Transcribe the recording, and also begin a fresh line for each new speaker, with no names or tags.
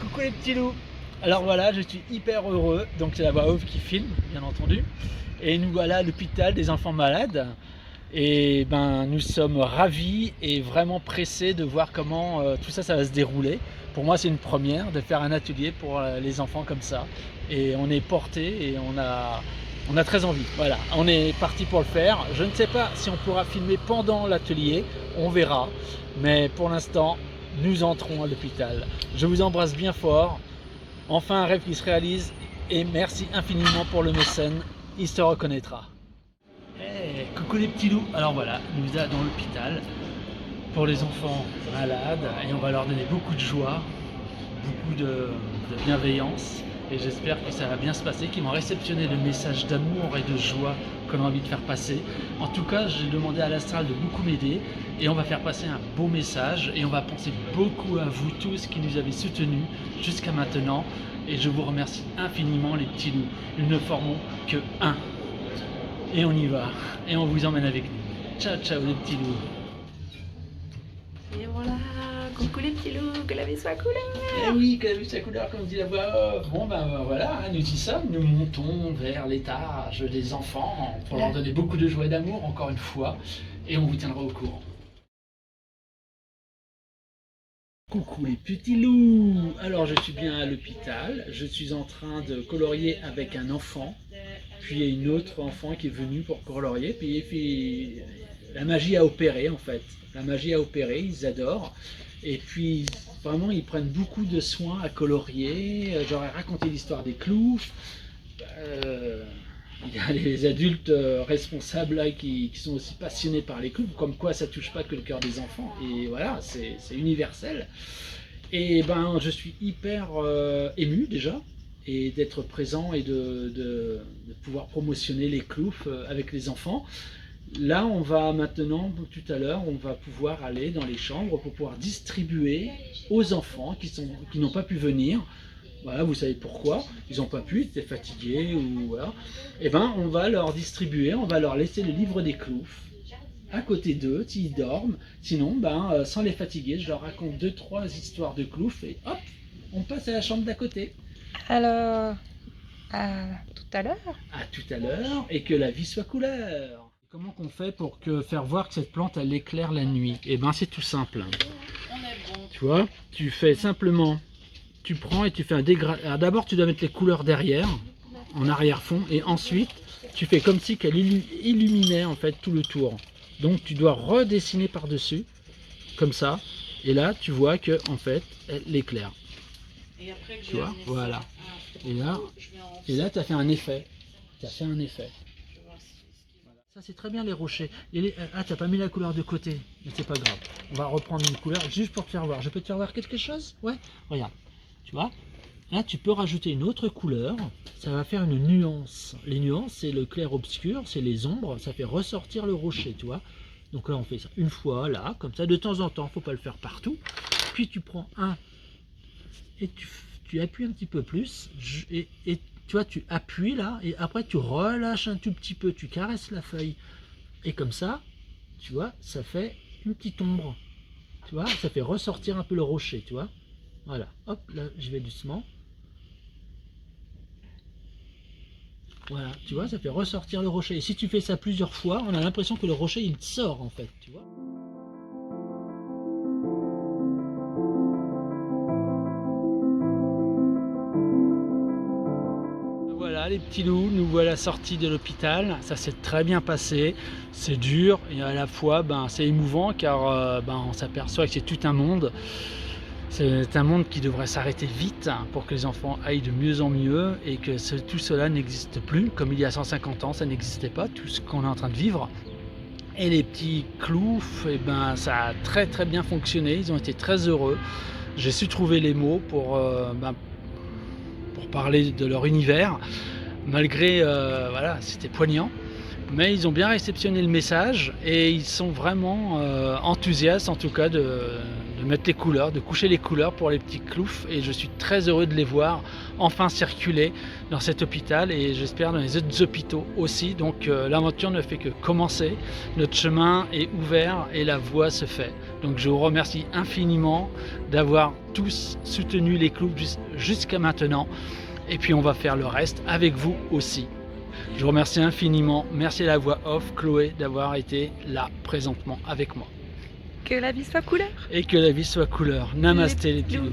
Coucou les petits loups. Alors voilà, je suis hyper heureux, donc c'est la voix off qui filme, bien entendu. Et nous voilà à l'hôpital des enfants malades. Et ben nous sommes ravis et vraiment pressés de voir comment tout ça, ça va se dérouler. Pour moi c'est une première de faire un atelier pour les enfants comme ça. Et on est porté et on a très envie. Voilà, on est parti pour le faire. Je ne sais pas si on pourra filmer pendant l'atelier, on verra. Mais pour l'instant, nous entrons à l'hôpital. Je vous embrasse bien fort. Enfin un rêve qui se réalise. Et merci infiniment pour le mécène. Il se reconnaîtra. Hey, coucou les petits loups. Alors voilà, nous sommes dans l'hôpital pour les enfants malades. Et on va leur donner beaucoup de joie, beaucoup de bienveillance. Et j'espère que ça va bien se passer, qu'ils vont réceptionner le message d'amour et de joie qu'on a envie de faire passer. En tout cas, j'ai demandé à l'astral de beaucoup m'aider et on va faire passer un beau message et on va penser beaucoup à vous tous qui nous avez soutenus jusqu'à maintenant. Et je vous remercie infiniment les petits loups. Nous ne formons que un. Et on y va. Et on vous emmène avec nous. Ciao, ciao les petits loups.
Et voilà, coucou les petits loups, que la vie soit couleur.
Eh oui, que la vie soit couleur, comme dit la voix off. Bon ben voilà, nous y sommes, nous montons vers l'étage des enfants pour leur donner beaucoup de joie et d'amour, encore une fois, et on vous tiendra au courant. Coucou les petits loups. Alors je suis bien à l'hôpital, je suis en train de colorier avec un enfant, puis il y a une autre enfant qui est venue pour colorier, puis la magie a opéré en fait. La magie a opéré, ils adorent. Et puis vraiment ils prennent beaucoup de soins à colorier. J'aurais raconté l'histoire des clous. Il y a les adultes responsables là, qui sont aussi passionnés par les clous, comme quoi ça touche pas que le cœur des enfants. Et voilà, c'est universel. Et ben je suis hyper ému déjà, et d'être présent et de pouvoir promotionner les cloufs avec les enfants. Là, on va maintenant, tout à l'heure, on va pouvoir aller dans les chambres pour pouvoir distribuer aux enfants qui n'ont pas pu venir. Voilà, vous savez pourquoi, ils n'ont pas pu, ils étaient fatigués ou voilà. Et ben, on va leur distribuer, on va leur laisser le livre des cloufs à côté d'eux, s'ils dorment. Sinon, ben, sans les fatiguer, je leur raconte 2-3 histoires de cloufs et hop, on passe à la chambre d'à côté.
Alors, à tout à l'heure.
À tout à l'heure, et que la vie soit couleur. Comment qu'on fait pour faire voir que cette plante elle éclaire la nuit? Et ben c'est tout simple. Tu vois, tu fais simplement, tu prends et tu fais un dégradé. D'abord tu dois mettre les couleurs derrière, en arrière-fond, et ensuite tu fais comme si qu'elle illuminait en fait tout le tour. Donc tu dois redessiner par-dessus, comme ça, et là tu vois que en fait elle éclaire.
Et après que
tu vois, voilà. Et là tu as fait un effet. Tu as fait un effet. Ça c'est très bien les rochers. Ah, t'as pas mis la couleur de côté, mais c'est pas grave. On va reprendre une couleur juste pour te faire voir. Je peux te faire voir quelque chose? Ouais, regarde. Tu vois? Là tu peux rajouter une autre couleur. Ça va faire une nuance. Les nuances c'est le clair-obscur, c'est les ombres. Ça fait ressortir le rocher, tu vois? Donc là on fait ça une fois, là, comme ça, de temps en temps. Faut pas le faire partout. Puis tu prends un et tu appuies un petit peu plus et tu vois, tu appuies là et après tu relâches un tout petit peu, tu caresses la feuille et comme ça, tu vois, ça fait une petite ombre, tu vois, ça fait ressortir un peu le rocher, tu vois, voilà, hop, là je vais doucement, voilà, tu vois, ça fait ressortir le rocher et si tu fais ça plusieurs fois, on a l'impression que le rocher il sort en fait, tu vois. Voilà les petits loups, nous voilà sortis de l'hôpital, ça s'est très bien passé, c'est dur et à la fois ben, c'est émouvant car on s'aperçoit que c'est tout un monde. C'est un monde qui devrait s'arrêter vite pour que les enfants aillent de mieux en mieux et que tout cela n'existe plus. Comme il y a 150 ans, ça n'existait pas, tout ce qu'on est en train de vivre. Et les petits cloufs, et ben, ça a très très bien fonctionné, ils ont été très heureux. J'ai su trouver les mots pour parler de leur univers, malgré, voilà, c'était poignant. Mais ils ont bien réceptionné le message et ils sont vraiment enthousiastes en tout cas de mettre les couleurs, de coucher les couleurs pour les petits cloufs, et je suis très heureux de les voir enfin circuler dans cet hôpital et j'espère dans les autres hôpitaux aussi. Donc l'aventure ne fait que commencer, notre chemin est ouvert et la voie se fait. Donc je vous remercie infiniment d'avoir tous soutenu les cloufs jusqu'à maintenant, et puis on va faire le reste avec vous aussi. Je vous remercie infiniment. Merci à la voix off, Chloé, d'avoir été là présentement avec moi.
Que la vie soit couleur.
Et que la vie soit couleur. Namasté les petits
loups.
loups.